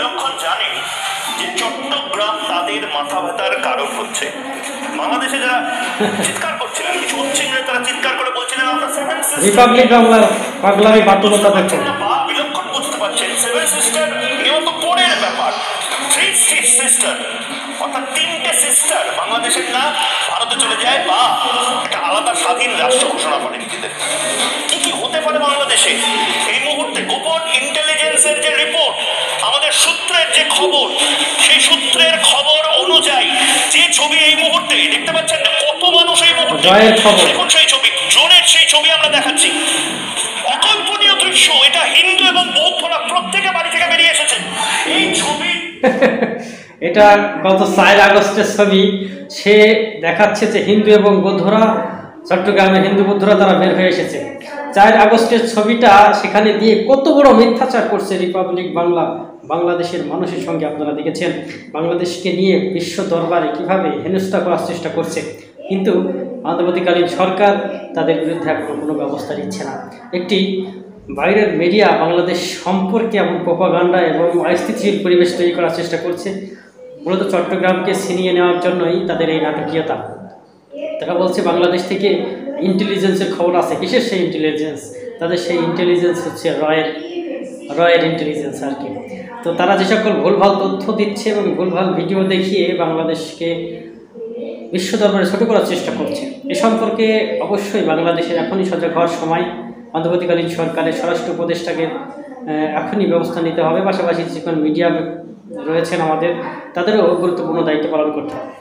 বিলক্ষণ জানে যে চট্টগ্রাম তাদের মাথা ব্যথার কারণ হচ্ছে। বাংলাদেশে যারা চিৎকার করছিলেন, কিছু উচ্ছৃঙ্খল তারা চিৎকার করে বলছিলেন আমরা সেভেন সিস্টার রিপাবলিক বাংলার পাগলামি বাধ্যতা দেখছেন বা বিলক্ষণ বুঝতে পারছেন সেভেন সিস্টার নিয়ত পরের ব্যাপার। থ্রি সিস্টার অর্থাৎ তিনটে সিস্টার বাংলাদেশের না ভারতে চলে যায় বা একটা আলাদা স্বাধীন রাষ্ট্র ঘোষণা করে নিজেদের। কি কি হতে পারে বাংলাদেশে এই মুহূর্তে? গোপন ইন্টেলিজেন্সের যে রিপোর্ট, আমাদের সূত্রের যে খবর, সেই সূত্রের খবর অনুযায়ী যে ছবি এই মুহূর্তে দেখতে পাচ্ছেন, কত মানুষ এই মুহূর্তে দেখুন সেই ছবি, ড্রোনের সেই ছবি আমরা দেখাচ্ছি। অকল্পনীয় দৃশ্য এটা। হিন্দু এবং বৌদ্ধরা প্রত্যেকে বাড়ি থেকে বেরিয়ে এসেছে। এই ছবি এটা গত 4 আগস্টের ছবি। সে দেখাচ্ছে যে হিন্দু এবং বৌদ্ধরা, চট্টগ্রামে হিন্দু বৌদ্ধরা তারা বের হয়ে এসেছে। 4 আগস্টের ছবিটা সেখানে দিয়ে কত বড় মিথ্যাচার করছে রিপাবলিক বাংলা বাংলাদেশের মানুষের সঙ্গে। আপনারা দেখেছেন বাংলাদেশকে নিয়ে বিশ্ব দরবারে কিভাবে হেনস্থা করার চেষ্টা করছে, কিন্তু অন্তর্বর্তীকালীন সরকার তাদের বিরুদ্ধে এখন কোনো ব্যবস্থা নিচ্ছে না। একটি বাইরের মিডিয়া বাংলাদেশ সম্পর্কে এমন প্রোপাগান্ডা এবং অস্থিতিশীল পরিবেশ তৈরি করার চেষ্টা করছে। মূলত চট্টগ্রামকে ছিনিয়ে নেওয়ার জন্যই তাদের এই নাটকীয়তা। তারা বলছে বাংলাদেশ থেকে ইন্টেলিজেন্সের খবর আছে। কিসের সেই ইন্টেলিজেন্স? তাদের সেই ইন্টেলিজেন্স হচ্ছে রয়ের ইন্টেলিজেন্স আর কি। তো তারা যে সকল ভুলভাল তথ্য দিচ্ছে এবং ভুলভাল ভিডিও দেখিয়ে বাংলাদেশকে বিশ্ব দরবারে ছোট করার চেষ্টা করছে, এ সম্পর্কে অবশ্যই বাংলাদেশের এখনই সজাগ হওয়ার সময়। অন্তর্বর্তীকালীন সরকারের স্বরাষ্ট্র উপদেষ্টাকে এখনই ব্যবস্থা নিতে হবে। পাশাপাশি যে সকল মিডিয়া রয়েছেন আমাদের, তাদেরও গুরুত্বপূর্ণ দায়িত্ব পালন করতে হবে।